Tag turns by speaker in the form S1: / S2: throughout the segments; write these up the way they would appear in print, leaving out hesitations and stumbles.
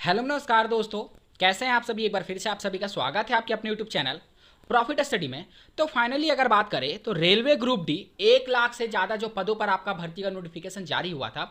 S1: Hello नमस्कार दोस्तों, कैसे हैं आप सभी। एक बार फिर से आप सभी का स्वागत है आपके अपने यूट्यूब चैनल प्रॉफिट स्टडी में। तो फाइनली अगर बात करें तो रेलवे ग्रुप डी 1 लाख से ज़्यादा जो पदों पर आपका भर्ती का नोटिफिकेशन जारी हुआ था,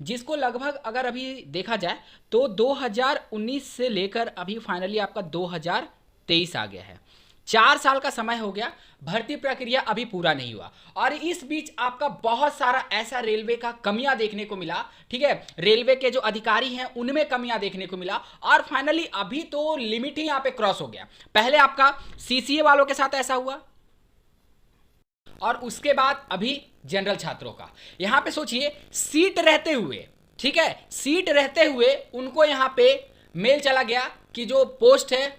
S1: जिसको लगभग अगर अभी देखा जाए तो 2019 से लेकर अभी फाइनली आपका 2023 आ गया है। 4 साल का समय हो गया, भर्ती प्रक्रिया अभी पूरा नहीं हुआ और इस बीच आपका बहुत सारा ऐसा रेलवे का कमियां देखने को मिला। ठीक है, रेलवे के जो अधिकारी हैं उनमें कमियां देखने को मिला और फाइनली अभी तो लिमिट ही यहां पे क्रॉस हो गया। पहले आपका सीसीए वालों के साथ ऐसा हुआ और उसके बाद अभी जनरल छात्रों का। यहां पे सोचिए, सीट रहते हुए, ठीक है, सीट रहते हुए उनको यहां पे मेल चला गया कि जो पोस्ट है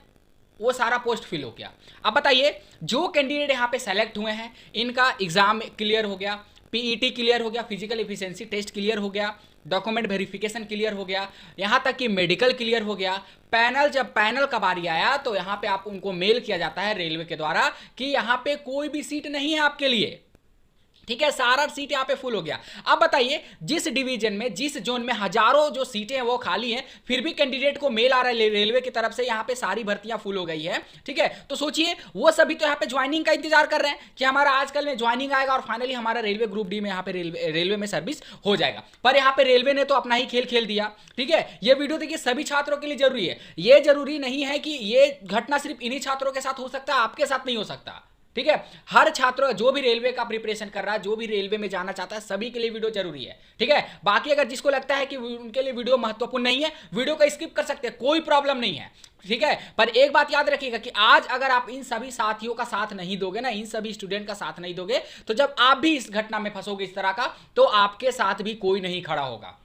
S1: वो सारा पोस्ट फिल हो गया। अब बताइए, जो कैंडिडेट यहाँ पे सेलेक्ट हुए हैं इनका एग्जाम क्लियर हो गया, पीईटी क्लियर हो गया, फिजिकल एफिशिएंसी टेस्ट क्लियर हो गया, डॉक्यूमेंट वेरिफिकेशन क्लियर हो गया, यहाँ तक कि मेडिकल क्लियर हो गया। पैनल, जब पैनल का बारी आया तो यहाँ पे आप उनको मेल किया जाता है रेलवे के द्वारा कि यहाँ पे कोई भी सीट नहीं है आपके लिए। ठीक है, सारा सीट यहाँ पे फुल हो गया। अब बताइए, जिस डिवीजन में, जिस जोन में हजारों जो सीटें हैं वो खाली हैं, फिर भी कैंडिडेट को मेल आ रहा है रेलवे की तरफ से यहाँ पे सारी भर्तियां फुल हो गई है। ठीक है, तो सोचिए वो सभी तो यहाँ पे ज्वाइनिंग का इंतजार कर रहे हैं कि हमारा आजकल में ज्वाइनिंग आएगा और फाइनली हमारा रेलवे ग्रुप डी में यहाँ पे रेलवे में सर्विस हो जाएगा। पर यहाँ पे रेलवे ने तो अपना ही खेल खेल दिया। ठीक है, ये वीडियो देखिए सभी छात्रों के लिए जरूरी है। ये जरूरी नहीं है कि ये घटना सिर्फ इन्हीं छात्रों के साथ हो सकता है, आपके साथ नहीं हो सकता। ठीक है, हर छात्र जो भी रेलवे का प्रिपरेशन कर रहा है, जो भी रेलवे में जाना चाहता है, सभी के लिए वीडियो जरूरी है। ठीक है, बाकी अगर जिसको लगता है कि उनके लिए वीडियो महत्वपूर्ण नहीं है, वीडियो को स्किप कर सकते हैं, कोई प्रॉब्लम नहीं है। ठीक है, पर एक बात याद रखिएगा कि आज अगर आप इन सभी साथियों का साथ नहीं दोगे ना, इन सभी स्टूडेंट का साथ नहीं दोगे, तो जब आप भी इस घटना में फंसोगे इस तरह का, तो आपके साथ भी कोई नहीं खड़ा होगा।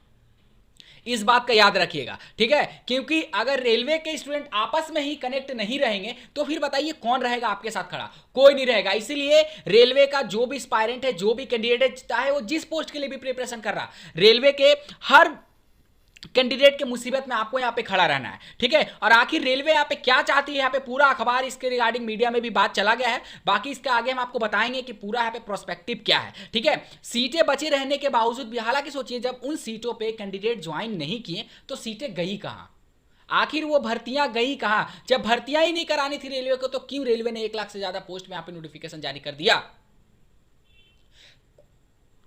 S1: इस बात का याद रखिएगा। ठीक है, क्योंकि अगर रेलवे के स्टूडेंट आपस में ही कनेक्ट नहीं रहेंगे तो फिर बताइए कौन रहेगा आपके साथ खड़ा? कोई नहीं रहेगा। इसीलिए रेलवे का जो भी एस्पायरेंट है, जो भी कैंडिडेट है, चाहे वो जिस पोस्ट के लिए भी प्रिपरेशन कर रहा, रेलवे के हर कैंडिडेट के मुसीबत में आपको यहाँ पे खड़ा रहना है। ठीक है, और आखिर रेलवे यहाँ पे क्या चाहती है, यहाँ पे पूरा अखबार इसके रिगार्डिंग मीडिया में भी बात चला गया है। बाकी इसके आगे हम आपको बताएंगे कि पूरा यहाँ पे प्रोस्पेक्टिव क्या है। ठीक है, सीटें बची रहने के बावजूद भी, हालांकि सोचिए जब उन सीटों पे कैंडिडेट ज्वाइन नहीं किए तो सीटें गई कहाँ? आखिर वो भर्तियां गई कहाँ? जब भर्तियां ही नहीं करानी थी रेलवे को, तो क्यों रेलवे ने 1 लाख से ज्यादा पोस्ट में यहाँ पे नोटिफिकेशन जारी कर दिया?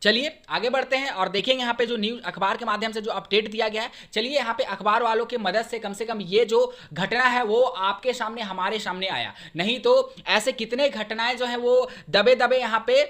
S1: चलिए आगे बढ़ते हैं और देखेंगे यहाँ पे जो न्यूज अखबार के माध्यम से जो अपडेट दिया गया है। चलिए यहाँ पे अखबार वालों की मदद से कम ये जो घटना है वो आपके सामने, हमारे सामने आया। नहीं तो ऐसे कितने घटनाएं जो है वो दबे दबे यहाँ पे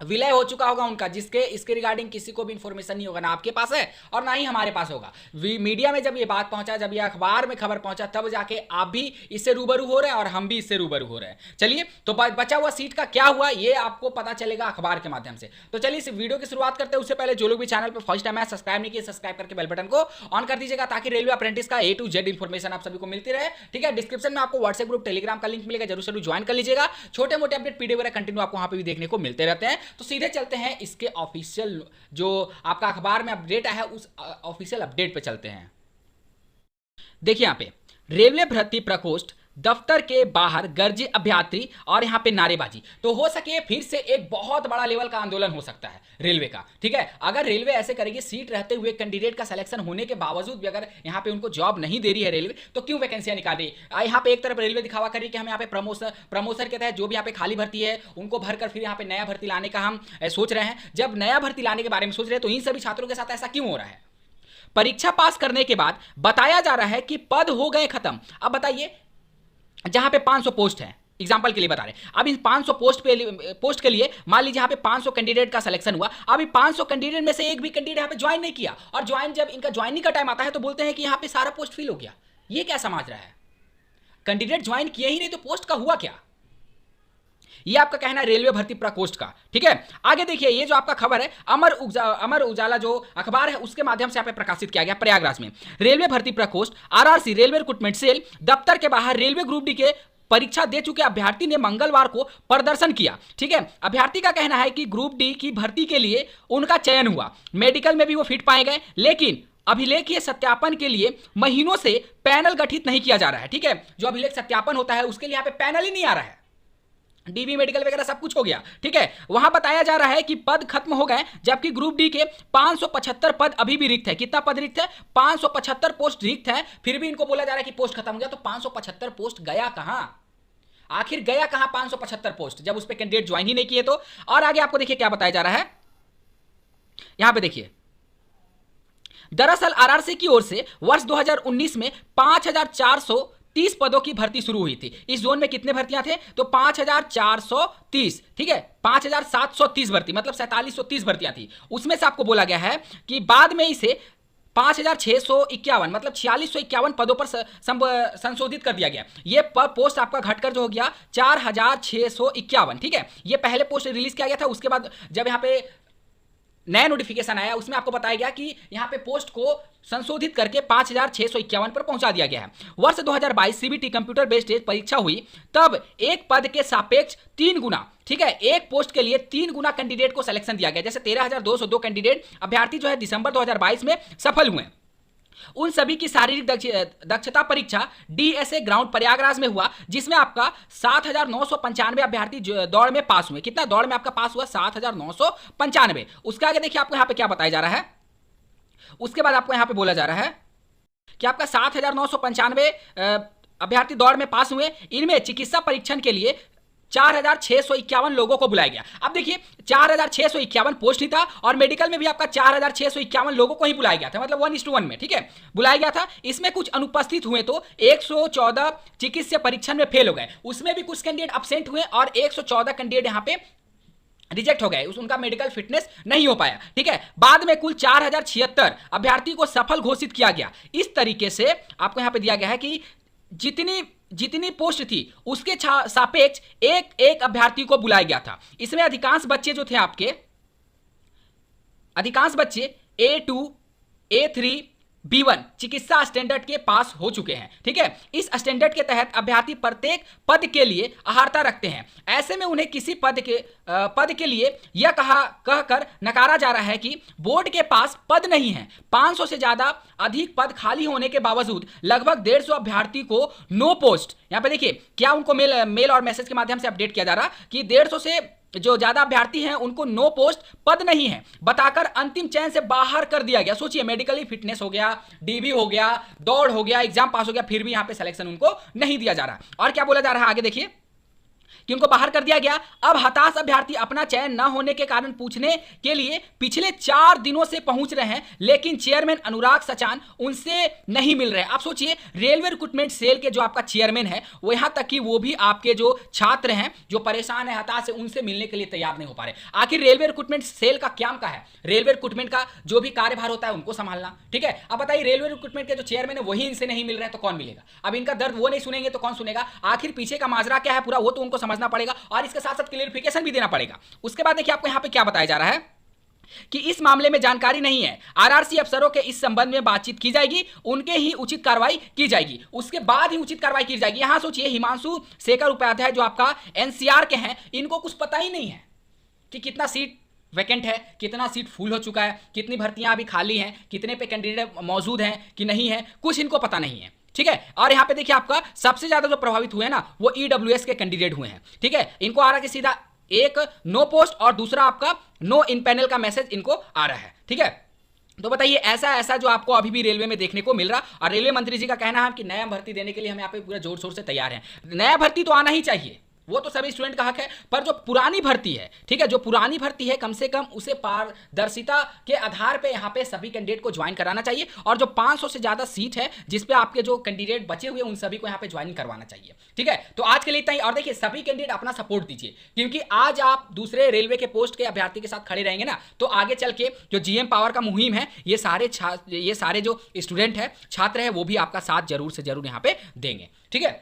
S1: विलय हो चुका होगा उनका, जिसके इसके रिगार्डिंग किसी को भी इंफॉर्मेशन नहीं होगा, ना आपके पास है और ना ही हमारे पास होगा। मीडिया में जब ये बात पहुंचा, जब ये अखबार में खबर पहुंचा, तब जाके आप भी इससे रूबरू हो रहे हैं और हम भी इससे रूबरू हो रहे हैं। चलिए, तो बचा हुआ सीट का क्या हुआ ये आपको पता चलेगा अखबार के माध्यम से। तो चलिए इस वीडियो की शुरुआत करते हैं। उससे पहले जो लोग भी चैनल पर फर्स्ट टाइम है, सब्सक्राइब नहीं किए, सब्सक्राइब करके बेल बटन को ऑन कर दीजिएगा ताकि रेलवे अप्रेंटिस का A to Z इंफॉर्मेशन आप सभी को मिलती रहे। ठीक है, डिस्क्रिप्शन में आपको व्हाट्सएप ग्रुप, टेलीग्राम का लिंक मिलेगा, जरूर ज्वाइन कर लीजिएगा। छोटे मोटे अपडेट पीडीएफ वगैरह कंटिन्यू आपको वहां पे भी देखने को मिलते रहते हैं। तो सीधे चलते हैं इसके ऑफिशियल जो आपका अखबार में अपडेट है उस ऑफिशियल अपडेट पे चलते हैं। देखिए यहाँ पे रेलवे भर्ती प्रकोष्ठ दफ्तर के बाहर गरजे अभ्यर्थी और यहाँ पे नारेबाजी। तो हो सके फिर से एक बहुत बड़ा लेवल का आंदोलन हो सकता है रेलवे का। ठीक है, अगर रेलवे ऐसे करेगी, सीट रहते हुए कैंडिडेट का सिलेक्शन होने के बावजूद भी अगर यहाँ पे उनको जॉब नहीं दे रही है रेलवे, तो क्यों वैकेंसियां निकाल रही है? यहाँ पे एक तरफ रेलवे दिखावा कर रही है कि हम यहाँ पे प्रमोशन के तहत जो भी यहाँ पे खाली भर्ती है उनको भरकर फिर यहाँ पे नया भर्ती लाने का हम सोच रहे हैं। जब नया भर्ती लाने के बारे में सोच रहे हैं तो इन सभी छात्रों के साथ ऐसा क्यों हो रहा है? परीक्षा पास करने के बाद बताया जा रहा है कि पद हो गए खत्म। अब बताइए, जहां पे 500 पोस्ट है, एग्जांपल के लिए बता रहे हैं, अब इन 500 पोस्ट के लिए मान लीजिए यहाँ पे 500 कैंडिडेट का सिलेक्शन हुआ। अभी 500 कैंडिडेट में से एक भी कैंडिडेट यहाँ पे ज्वाइन नहीं किया और ज्वाइन जब इनका ज्वाइनिंग का टाइम आता है तो बोलते हैं कि यहाँ पे सारा पोस्ट फिल हो गया। ये क्या समझ रहा है? कैंडिडेट ज्वाइन किए ही नहीं तो पोस्ट का हुआ क्या? ये आपका कहना है रेलवे भर्ती प्रकोष्ठ का। ठीक है, आगे देखिए, ये जो आपका खबर है अमर उजाला जो अखबार है उसके माध्यम से यहाँ पे प्रकाशित किया गया। प्रयागराज में रेलवे भर्ती प्रकोष्ठ आरआरसी रेलवे रिक्रूटमेंट सेल दफ्तर के बाहर रेलवे ग्रुप डी के परीक्षा दे चुके अभ्यर्थी ने मंगलवार को प्रदर्शन किया। ठीक है, अभ्यर्थी का कहना है कि ग्रुप डी की भर्ती के लिए उनका चयन हुआ, मेडिकल में भी वो फिट पाए गए, लेकिन अभिलेखीय सत्यापन के लिए महीनों से पैनल गठित नहीं किया जा रहा है। ठीक है, जो अभिलेख सत्यापन होता है उसके लिए यहाँ पे पैनल ही नहीं आ रहा है। डीबी मेडिकल वगैरह सब कुछ हो गया, ठीक है। वहां बताया जा रहा है कि पद खत्म हो गए, जबकि ग्रुप डी के 575 पद अभी भी रिक्त है। कितना पद रिक्त है? 575 पोस्ट रिक्त है। फिर भी इनको बोला जा रहा है कि पोस्ट खत्म हो गया। तो 575 पोस्ट गया कहां? आखिर गया कहां 575 पोस्ट, जब उस पर कैंडिडेट ज्वाइन ही नहीं किए तो। और आगे आपको देखिए क्या बताया जा रहा है, यहां पे देखिए, दरअसल आरआरसी की ओर से वर्ष 2019 में 5430 पदों की भर्ती शुरू हुई थी। इस जोन में कितने भर्तियां थे? तो 5430, ठीक है, 5730 भर्ती, मतलब 4730 भर्तियां थी। उसमें से आपको बोला गया है कि बाद में इसे 5651, मतलब 4651 पदों पर संशोधित कर दिया गया। ये पोस्ट आपका घटकर जो हो गया 4651, ठीक है। ये पहले पोस्ट रिलीज किया गया था, उसके बाद जब यहाँ पे नया नोटिफिकेशन आया उसमें आपको बताया गया कि यहां पे पोस्ट को संशोधित करके 5651 पर पहुंचा दिया गया है। वर्ष 2022 सीबीटी कंप्यूटर बेस्ड टेस्ट परीक्षा हुई, तब एक पद के सापेक्ष 3 गुना, ठीक है, एक पोस्ट के लिए 3 गुना कैंडिडेट को सिलेक्शन दिया गया। जैसे 13,202 कैंडिडेट अभ्यर्थी जो है दिसंबर 2022 में सफल हुए। उन सभी की शारीरिक दक्षता परीक्षा डीएसए ग्राउंड प्रयागराज में हुआ, जिसमें आपका 7,995 अभ्यर्थी दौड़ में पास हुए। कितना दौड़ में आपका पास हुआ? 7,995। उसके आगे देखिए आपको यहां पे क्या बताया जा रहा है। उसके बाद आपको यहां पे बोला जा रहा है कि आपका 7,995 अभ्यर्थी दौड़ में पास हुए। इनमें चिकित्सा परीक्षण के लिए 4,651 लोगों को बुलाया गया। अब देखिए 4,651 पोस्ट ही था, और मेडिकल में भी आपका 4,651 लोगों को ही बुलाया गया था, मतलब 1:1 में, ठीक है, बुलाया गया था। इसमें कुछ अनुपस्थित हुए तो 114 चिकित्सा परीक्षण में फेल हो गए। उसमें भी कुछ कैंडिडेट अब्सेंट हुए और 114 कैंडिडेट यहां पे रिजेक्ट हो गए, उनका मेडिकल फिटनेस नहीं हो पाया, ठीक है। बाद में कुल 4,076 अभ्यर्थी को सफल घोषित किया गया। इस तरीके से आपको यहां पे दिया गया है कि जितनी पोस्ट थी उसके सापेक्ष एक एक अभ्यर्थी को बुलाया गया था। इसमें अधिकांश बच्चे जो थे आपके, अधिकांश बच्चे A2, A3, B1 चिकित्सा स्टैंडर्ड के पास हो चुके हैं, ठीक है। इस स्टैंडर्ड के तहत अभ्यर्थी प्रत्येक पद के लिए अहर्ता रखते हैं। ऐसे में उन्हें किसी पद के लिए यह कहकर नकारा जा रहा है कि बोर्ड के पास पद नहीं है। 500 से ज्यादा अधिक पद खाली होने के बावजूद लगभग 150 अभ्यर्थी को नो पोस्ट, यहां पे देखिए क्या उनको मेल और मैसेज के माध्यम से अपडेट किया जा रहा कि 150 से जो ज्यादा अभ्यर्थी हैं उनको नो पोस्ट, पद नहीं है, बताकर अंतिम चयन से बाहर कर दिया गया। सोचिए, मेडिकली फिटनेस हो गया, डीबी हो गया, दौड़ हो गया, एग्जाम पास हो गया, फिर भी यहां पे सिलेक्शन उनको नहीं दिया जा रहा। और क्या बोला जा रहा है आगे देखिए कि उनको बाहर कर दिया गया। अब हताश अभ्यर्थी अपना चयन न होने के कारण पूछने के लिए पिछले 4 दिनों से पहुंच रहे हैं, लेकिन चेयरमैन अनुराग सचान उनसे नहीं मिल रहे। आप सोचिए, रेलवे रिक्रूटमेंट सेल के जो आपका चेयरमैन है, वो यहां तक कि वो भी आपके जो छात्र हैं जो परेशान है, हताश है, उनसे मिलने के लिए तैयार नहीं हो पा रहे। आखिर रेलवे रिक्रूटमेंट सेल का क्या काम है? रेलवे रिक्रूटमेंट का जो भी कार्यभार होता है उनको संभालना, ठीक है। अब बताइए, रेलवे रिक्रूटमेंट के जो चेयरमैन है वही इनसे नहीं मिल रहे तो कौन मिलेगा? अब इनका दर्द वो नहीं सुनेंगे तो कौन सुनेगा? आखिर पीछे का माजरा क्या है पूरा, वो तो उनको समझना पड़ेगा और इसके साथ साथ क्लियरिफिकेशन भी देना पड़ेगा। उसके बाद देखिए आपको यहां पे क्या बताया जा रहा है कि इस मामले में जानकारी नहीं है। आरआरसी अफसरों के इस संबंध में बातचीत की जाएगी, उनके ही उचित कार्रवाई की जाएगी, उसके बाद ही उचित कार्रवाई की जाएगी। यहां सोचिए, हिमांशु शेखर उपाध्याय जो आपका एनसीआर के हैं, इनको कुछ पता ही नहीं है कि कितना सीट वैकेंट है, कितना सीट फुल हो चुका है, कितनी भर्तियां अभी खाली हैं, कितने पे कैंडिडेट मौजूद हैं कि नहीं है, कुछ इनको पता नहीं है, ठीक है। और यहां पे देखिए आपका सबसे ज्यादा जो प्रभावित हुए ना वो ईडब्ल्यूएस के कैंडिडेट हुए हैं, ठीक है। इनको आ रहा है कि सीधा एक नो पोस्ट और दूसरा आपका नो इन पैनल का मैसेज इनको आ रहा है, ठीक है। तो बताइए, ऐसा जो आपको अभी भी रेलवे में देखने को मिल रहा, और रेलवे मंत्री जी का कहना है कि नया भर्ती देने के लिए हम यहाँ पे पूरा जोर शोर से तैयार हैं। नया भर्ती तो आना ही चाहिए, वो तो सभी स्टूडेंट का हक है, पर जो पुरानी भर्ती है, ठीक है, जो पुरानी भर्ती है, कम से कम उसे पारदर्शिता के आधार पे यहाँ पे सभी कैंडिडेट को ज्वाइन कराना चाहिए। और जो 500 से ज्यादा सीट है जिस पे आपके जो कैंडिडेट बचे हुए उन सभी को यहाँ पे ज्वाइन करवाना चाहिए, ठीक है। तो आज के लिए इतना ही। और देखिए, सभी कैंडिडेट अपना सपोर्ट दीजिए, क्योंकि आज आप दूसरे रेलवे के पोस्ट के अभ्यर्थी के साथ खड़े रहेंगे ना, तो आगे चल के जो जीएम पावर का मुहिम है, ये सारे जो स्टूडेंट है, छात्र है, वो भी आपका साथ जरूर से जरूर यहाँ पे देंगे, ठीक है।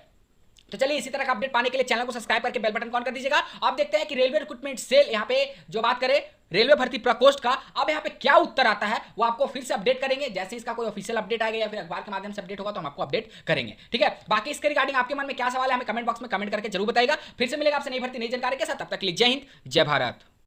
S1: तो चलिए, इसी तरह का अपडेट पाने के लिए चैनल को सब्सक्राइब करके बेल बटन ऑन कर दीजिएगा। आप देखते हैं कि रेलवे रिक्रूटमेंट सेल यहाँ पे जो बात करें रेलवे भर्ती प्रकोष्ठ का, अब यहाँ पे क्या उत्तर आता है वो आपको फिर से अपडेट करेंगे। जैसे इसका कोई ऑफिशियल अपडेट आएगा या फिर अखबार के माध्यम से अपडेट होगा तो हम आपको अपडेट करेंगे, ठीक है। बाकी इसके रिगार्डिंग आपके मन में क्या सवाल है हमें कमेंट बॉक्स में कमेंट करके जरूर बताइएगा। फिर से मिलेगा आपसे नई भर्ती नई जानकारी के साथ, तब तक के लिए जय हिंद, जय भारत।